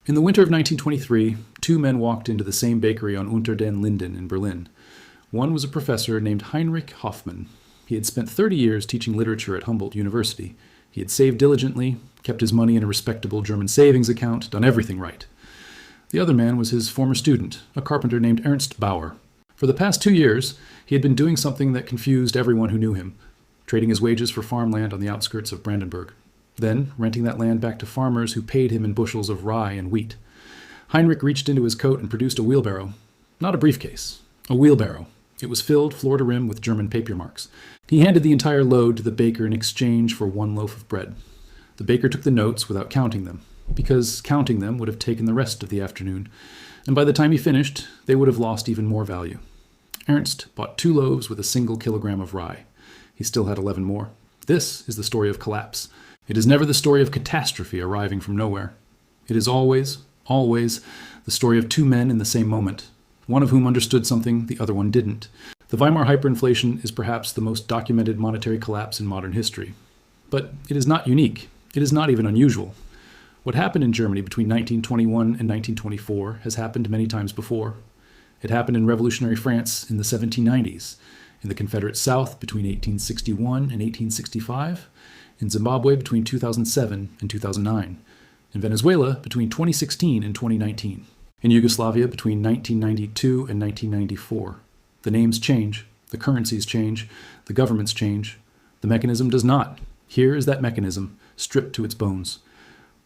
In the winter of 1923, two men walked into the same bakery on Unter den Linden in Berlin. One was a professor named Heinrich Hoffmann. He had spent 30 years teaching literature at Humboldt University. He had saved diligently, kept his money in a respectable German savings account, done everything right. The other man was his former student, a carpenter named Ernst Bauer. For the past 2 years, he had been doing something that confused everyone who knew him, trading his wages for farmland on the outskirts of Brandenburg, then renting that land back to farmers who paid him in bushels of rye and wheat. Heinrich reached into his coat and produced a wheelbarrow. Not a briefcase, a wheelbarrow. It was filled floor to rim with German paper marks. He handed the entire load to the baker in exchange for 1 loaf of bread. The baker took the notes without counting them, because counting them would have taken the rest of the afternoon, and by the time he finished, they would have lost even more value. Ernst bought 2 loaves with a single kilogram of rye. He still had 11 more. This is the story of collapse. It is never the story of catastrophe arriving from nowhere. It is always, always the story of 2 men in the same moment, one of whom understood something the other one didn't. The Weimar hyperinflation is perhaps the most documented monetary collapse in modern history. But it is not unique. It is not even unusual. What happened in Germany between 1921 and 1924 has happened many times before. It happened in revolutionary France in the 1790s, in the Confederate South between 1861 and 1865, in Zimbabwe between 2007 and 2009, in Venezuela between 2016 and 2019, in Yugoslavia between 1992 and 1994. The names change, the currencies change, the governments change. The mechanism does not. Here is that mechanism, stripped to its bones.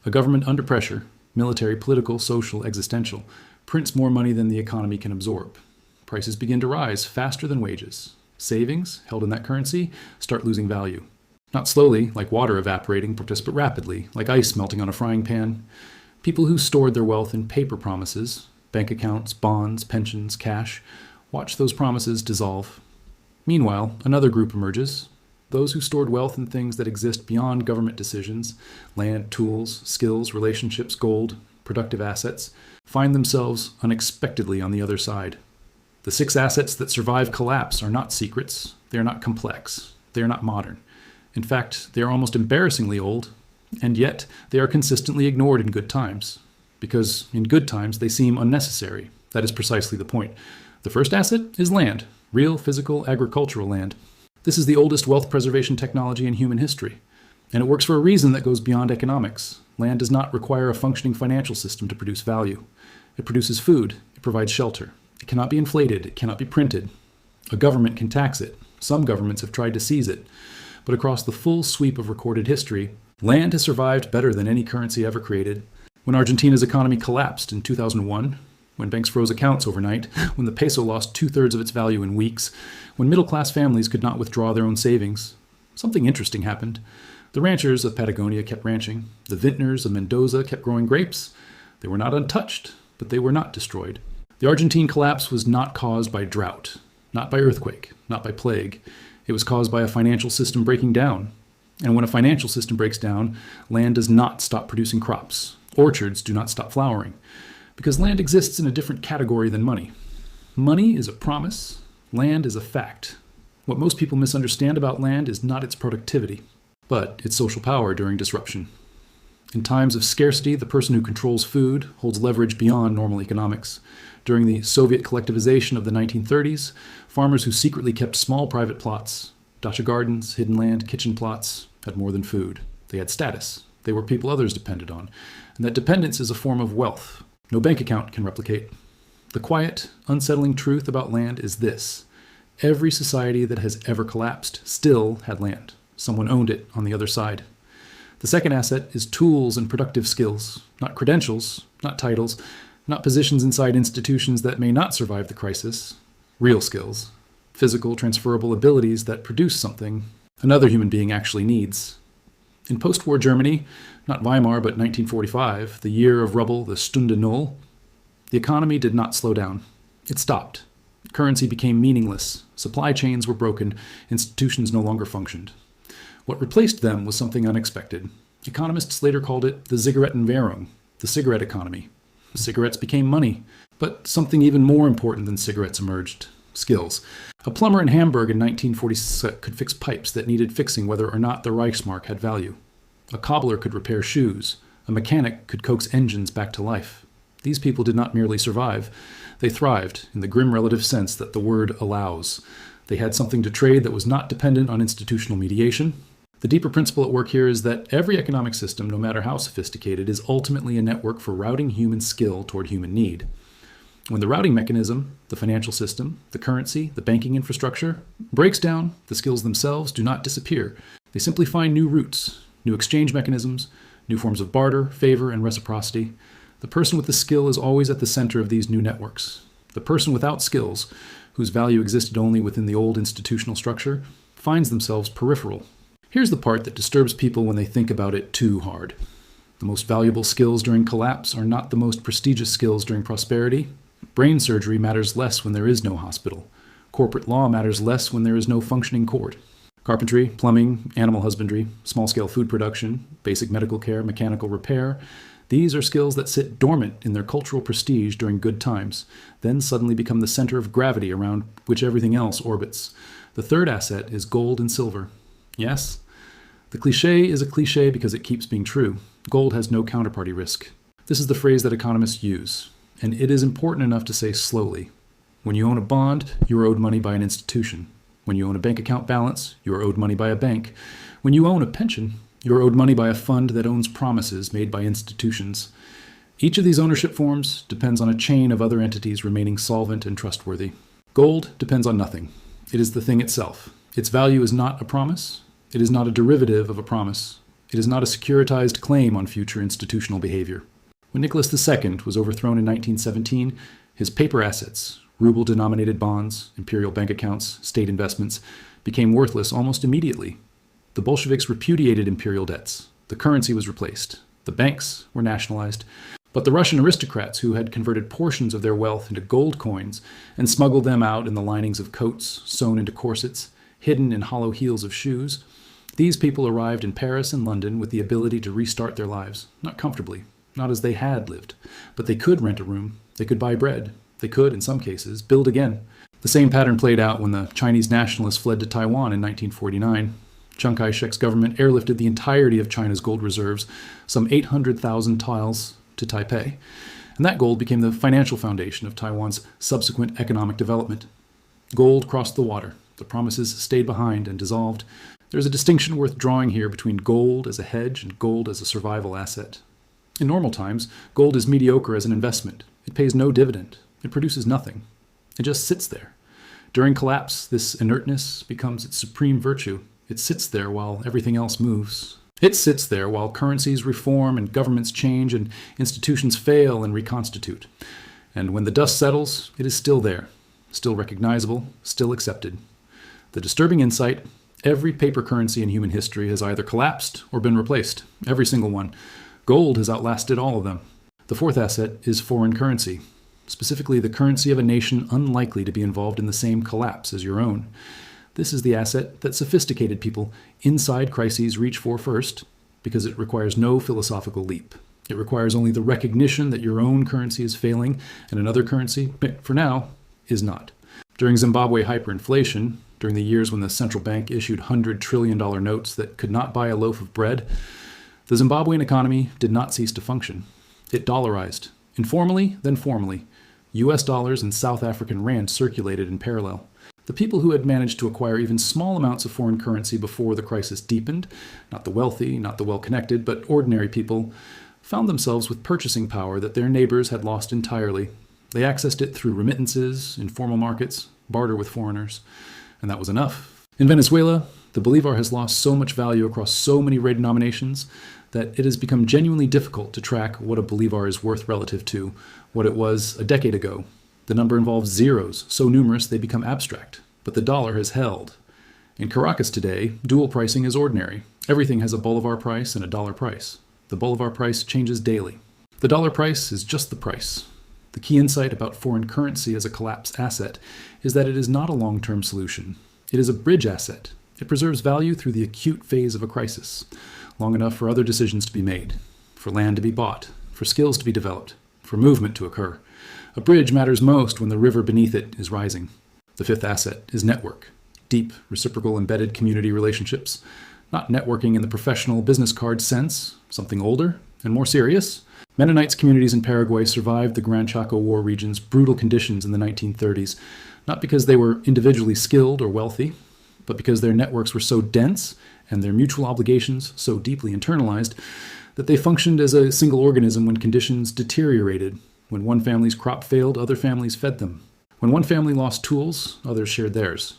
A government under pressure, military, political, social, existential, prints more money than the economy can absorb. Prices begin to rise faster than wages. Savings, held in that currency, start losing value. Not slowly, like water evaporating, but rapidly, like ice melting on a frying pan. People who stored their wealth in paper promises, bank accounts, bonds, pensions, cash, watch those promises dissolve. Meanwhile, another group emerges. Those who stored wealth in things that exist beyond government decisions, land, tools, skills, relationships, gold, productive assets, find themselves unexpectedly on the other side. The 6 assets that survive collapse are not secrets. They are not complex. They are not modern. In fact, they are almost embarrassingly old, and yet they are consistently ignored in good times, because in good times they seem unnecessary. That is precisely the point. The first asset is land, real, physical, agricultural land. This is the oldest wealth preservation technology in human history, and it works for a reason that goes beyond economics. Land does not require a functioning financial system to produce value. It produces food. It provides shelter. It cannot be inflated. It cannot be printed. A government can tax it. Some governments have tried to seize it. But across the full sweep of recorded history, land has survived better than any currency ever created. When Argentina's economy collapsed in 2001, when banks froze accounts overnight, when the peso lost 2/3 of its value in weeks, when middle-class families could not withdraw their own savings, something interesting happened. The ranchers of Patagonia kept ranching. The vintners of Mendoza kept growing grapes. They were not untouched, but they were not destroyed. The Argentine collapse was not caused by drought, not by earthquake, not by plague. It was caused by a financial system breaking down. And when a financial system breaks down, land does not stop producing crops. Orchards do not stop flowering, because land exists in a different category than money. Money is a promise. Land is a fact. What most people misunderstand about land is not its productivity, but its social power during disruption. In times of scarcity, the person who controls food holds leverage beyond normal economics. During the Soviet collectivization of the 1930s, farmers who secretly kept small private plots, dacha gardens, hidden land, kitchen plots, had more than food. They had status. They were people others depended on. And that dependence is a form of wealth no bank account can replicate. The quiet, unsettling truth about land is this. Every society that has ever collapsed still had land. Someone owned it on the other side. The second asset is tools and productive skills, not credentials, not titles, not positions inside institutions that may not survive the crisis. Real skills, physical, transferable abilities that produce something another human being actually needs. In post-war Germany, not Weimar but 1945, the year of rubble, the Stunde Null, the economy did not slow down. It stopped. Currency became meaningless. Supply chains were broken. Institutions no longer functioned. What replaced them was something unexpected. Economists later called it the Zigarettenwährung, the cigarette economy. Cigarettes became money, but something even more important than cigarettes emerged. Skills. A plumber in Hamburg in 1946 could fix pipes that needed fixing whether or not the Reichsmark had value. A cobbler could repair shoes. A mechanic could coax engines back to life. These people did not merely survive, they thrived in the grim relative sense that the word allows. They had something to trade that was not dependent on institutional mediation. The deeper principle at work here is that every economic system, no matter how sophisticated, is ultimately a network for routing human skill toward human need. When the routing mechanism, the financial system, the currency, the banking infrastructure, breaks down, the skills themselves do not disappear. They simply find new routes, new exchange mechanisms, new forms of barter, favor, and reciprocity. The person with the skill is always at the center of these new networks. The person without skills, whose value existed only within the old institutional structure, finds themselves peripheral. Here's the part that disturbs people when they think about it too hard. The most valuable skills during collapse are not the most prestigious skills during prosperity. Brain surgery matters less when there is no hospital. Corporate law matters less when there is no functioning court. Carpentry, plumbing, animal husbandry, small-scale food production, basic medical care, mechanical repair, these are skills that sit dormant in their cultural prestige during good times, then suddenly become the center of gravity around which everything else orbits. The third asset is gold and silver. Yes, the cliché is a cliché because it keeps being true. Gold has no counterparty risk. This is the phrase that economists use, and it is important enough to say slowly. When you own a bond, you are owed money by an institution. When you own a bank account balance, you are owed money by a bank. When you own a pension, you are owed money by a fund that owns promises made by institutions. Each of these ownership forms depends on a chain of other entities remaining solvent and trustworthy. Gold depends on nothing. It is the thing itself. Its value is not a promise. It is not a derivative of a promise. It is not a securitized claim on future institutional behavior. When Nicholas II was overthrown in 1917, his paper assets, ruble-denominated bonds, imperial bank accounts, state investments, became worthless almost immediately. The Bolsheviks repudiated imperial debts. The currency was replaced. The banks were nationalized. But the Russian aristocrats who had converted portions of their wealth into gold coins and smuggled them out in the linings of coats, sewn into corsets, hidden in hollow heels of shoes, these people arrived in Paris and London with the ability to restart their lives, not comfortably, not as they had lived, but they could rent a room, they could buy bread, they could, in some cases, build again. The same pattern played out when the Chinese nationalists fled to Taiwan in 1949. Chiang Kai-shek's government airlifted the entirety of China's gold reserves, some 800,000 taels, to Taipei, and that gold became the financial foundation of Taiwan's subsequent economic development. Gold crossed the water. The promises stayed behind and dissolved. There's a distinction worth drawing here between gold as a hedge and gold as a survival asset. In normal times, gold is mediocre as an investment. It pays no dividend. It produces nothing. It just sits there. During collapse, this inertness becomes its supreme virtue. It sits there while everything else moves. It sits there while currencies reform and governments change and institutions fail and reconstitute. And when the dust settles, it is still there, still recognizable, still accepted. The disturbing insight: every paper currency in human history has either collapsed or been replaced. Every single one. Gold has outlasted all of them. The fourth asset is foreign currency, specifically the currency of a nation unlikely to be involved in the same collapse as your own. This is the asset that sophisticated people inside crises reach for first, because it requires no philosophical leap. It requires only the recognition that your own currency is failing and another currency, for now, is not. During Zimbabwe hyperinflation, during the years when the central bank issued $100 trillion notes that could not buy a loaf of bread, the Zimbabwean economy did not cease to function. It dollarized. Informally, then formally. US dollars and South African rand circulated in parallel. The people who had managed to acquire even small amounts of foreign currency before the crisis deepened, not the wealthy, not the well-connected, but ordinary people, found themselves with purchasing power that their neighbors had lost entirely. They accessed it through remittances, informal markets, barter with foreigners, and that was enough. In Venezuela, the bolivar has lost so much value across so many denominations that it has become genuinely difficult to track what a bolivar is worth relative to what it was a decade ago. The number involves zeros, so numerous they become abstract, but the dollar has held. In Caracas today, dual pricing is ordinary. Everything has a bolivar price and a dollar price. The bolivar price changes daily. The dollar price is just the price. The key insight about foreign currency as a collapsed asset is that it is not a long-term solution. It is a bridge asset. It preserves value through the acute phase of a crisis, long enough for other decisions to be made, for land to be bought, for skills to be developed, for movement to occur. A bridge matters most when the river beneath it is rising. The fifth asset is network. Deep, reciprocal, embedded community relationships. Not networking in the professional business card sense, something older. And more serious, Mennonites communities in Paraguay survived the Gran Chaco War region's brutal conditions in the 1930s, not because they were individually skilled or wealthy, but because their networks were so dense and their mutual obligations so deeply internalized that they functioned as a single organism when conditions deteriorated. When one family's crop failed, other families fed them. When one family lost tools, others shared theirs.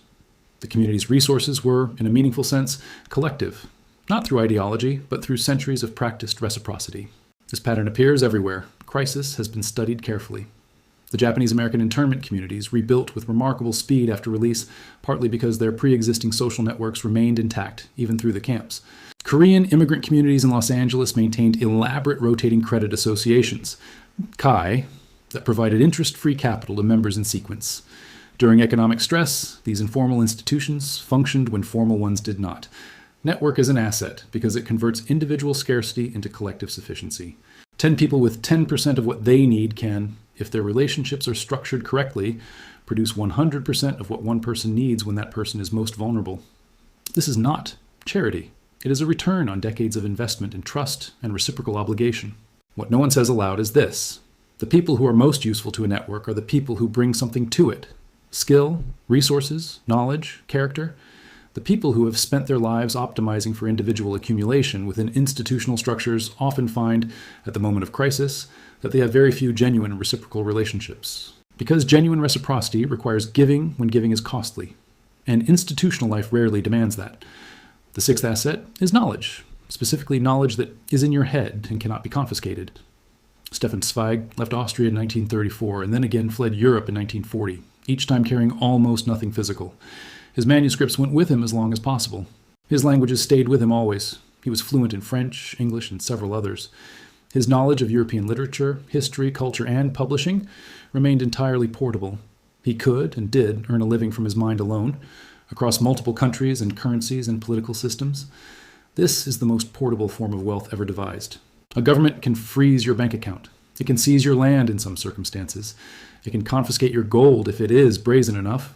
The community's resources were, in a meaningful sense, collective, not through ideology, but through centuries of practiced reciprocity. This pattern appears everywhere. Crisis has been studied carefully. The Japanese-American internment communities rebuilt with remarkable speed after release, partly because their pre-existing social networks remained intact, even through the camps. Korean immigrant communities in Los Angeles maintained elaborate rotating credit associations, Kai, that provided interest-free capital to members in sequence. During economic stress, these informal institutions functioned when formal ones did not. Network is an asset because it converts individual scarcity into collective sufficiency. 10 people with 10% of what they need can, if their relationships are structured correctly, produce 100% of what one person needs when that person is most vulnerable. This is not charity. It is a return on decades of investment in trust and reciprocal obligation. What no one says aloud is this: the people who are most useful to a network are the people who bring something to it. Skill, resources, knowledge, character. The people who have spent their lives optimizing for individual accumulation within institutional structures often find, at the moment of crisis, that they have very few genuine reciprocal relationships. Because genuine reciprocity requires giving when giving is costly, and institutional life rarely demands that. The sixth asset is knowledge, specifically knowledge that is in your head and cannot be confiscated. Stefan Zweig left Austria in 1934 and then again fled Europe in 1940, each time carrying almost nothing physical. His manuscripts went with him as long as possible. His languages stayed with him always. He was fluent in French, English, and several others. His knowledge of European literature, history, culture, and publishing remained entirely portable. He could and did earn a living from his mind alone, across multiple countries and currencies and political systems. This is the most portable form of wealth ever devised. A government can freeze your bank account. It can seize your land in some circumstances. It can confiscate your gold if it is brazen enough.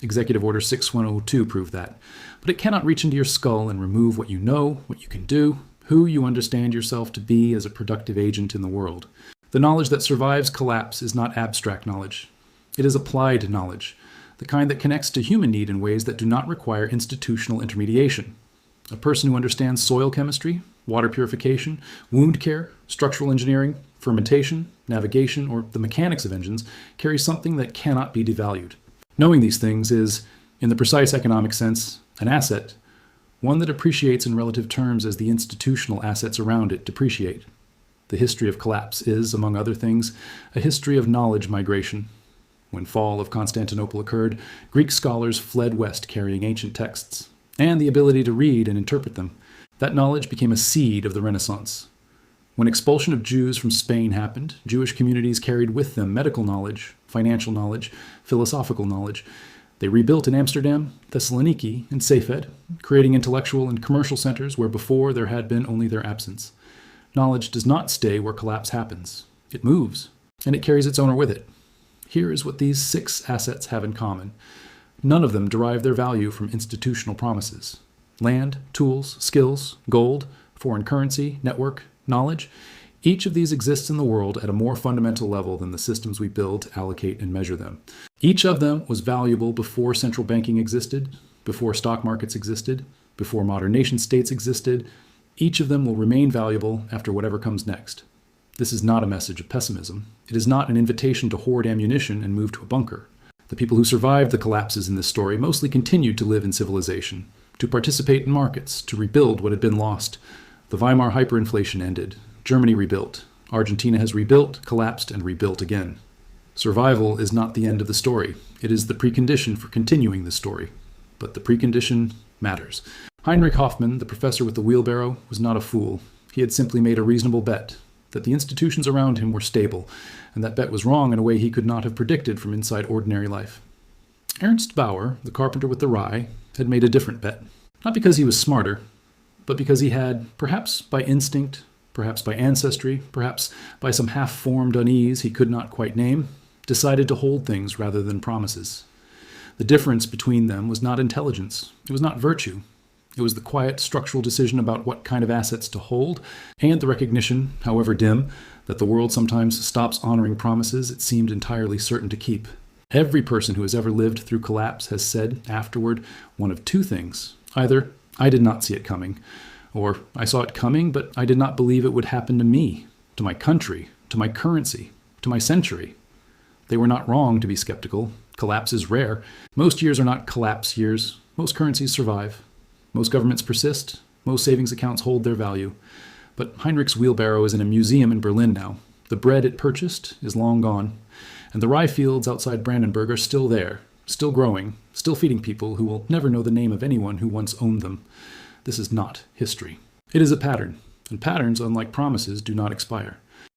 Executive Order 6102 proved that. But it cannot reach into your skull and remove what you know, what you can do, who you understand yourself to be as a productive agent in the world. The knowledge that survives collapse is not abstract knowledge. It is applied knowledge, the kind that connects to human need in ways that do not require institutional intermediation. A person who understands soil chemistry, water purification, wound care, structural engineering, fermentation, navigation, or the mechanics of engines carries something that cannot be devalued. Knowing these things is, in the precise economic sense, an asset, one that appreciates in relative terms as the institutional assets around it depreciate. The history of collapse is, among other things, a history of knowledge migration. When fall of Constantinople occurred, Greek scholars fled west carrying ancient texts, and the ability to read and interpret them. That knowledge became a seed of the Renaissance. When expulsion of Jews from Spain happened, Jewish communities carried with them medical knowledge, financial knowledge, philosophical knowledge. They rebuilt in Amsterdam, Thessaloniki, and Safed, creating intellectual and commercial centers where before there had been only their absence. Knowledge does not stay where collapse happens. It moves, and it carries its owner with it. Here is what these 6 assets have in common. None of them derive their value from institutional promises. Land, tools, skills, gold, foreign currency, network, knowledge. Each of these exists in the world at a more fundamental level than the systems we build to allocate and measure them. Each of them was valuable before central banking existed, before stock markets existed, before modern nation-states existed. Each of them will remain valuable after whatever comes next. This is not a message of pessimism. It is not an invitation to hoard ammunition and move to a bunker. The people who survived the collapses in this story mostly continued to live in civilization, to participate in markets, to rebuild what had been lost. The Weimar hyperinflation ended. Germany rebuilt. Argentina has rebuilt, collapsed, and rebuilt again. Survival is not the end of the story. It is the precondition for continuing the story. But the precondition matters. Heinrich Hoffmann, the professor with the wheelbarrow, was not a fool. He had simply made a reasonable bet, that the institutions around him were stable, and that bet was wrong in a way he could not have predicted from inside ordinary life. Ernst Bauer, the carpenter with the rye, had made a different bet. Not because he was smarter, but because he had, perhaps by instinct, perhaps by ancestry, perhaps by some half-formed unease he could not quite name, decided to hold things rather than promises. The difference between them was not intelligence. It was not virtue. It was the quiet structural decision about what kind of assets to hold, and the recognition, however dim, that the world sometimes stops honoring promises it seemed entirely certain to keep. Every person who has ever lived through collapse has said afterward one of two things. Either, I did not see it coming, or I saw it coming, but I did not believe it would happen to me, to my country, to my currency, to my century. They were not wrong to be skeptical. Collapse is rare. Most years are not collapse years. Most currencies survive. Most governments persist. Most savings accounts hold their value. But Heinrich's wheelbarrow is in a museum in Berlin now. The bread it purchased is long gone. And the rye fields outside Brandenburg are still there, still growing, still feeding people who will never know the name of anyone who once owned them. This is not history. It is a pattern, and patterns, unlike promises, do not expire.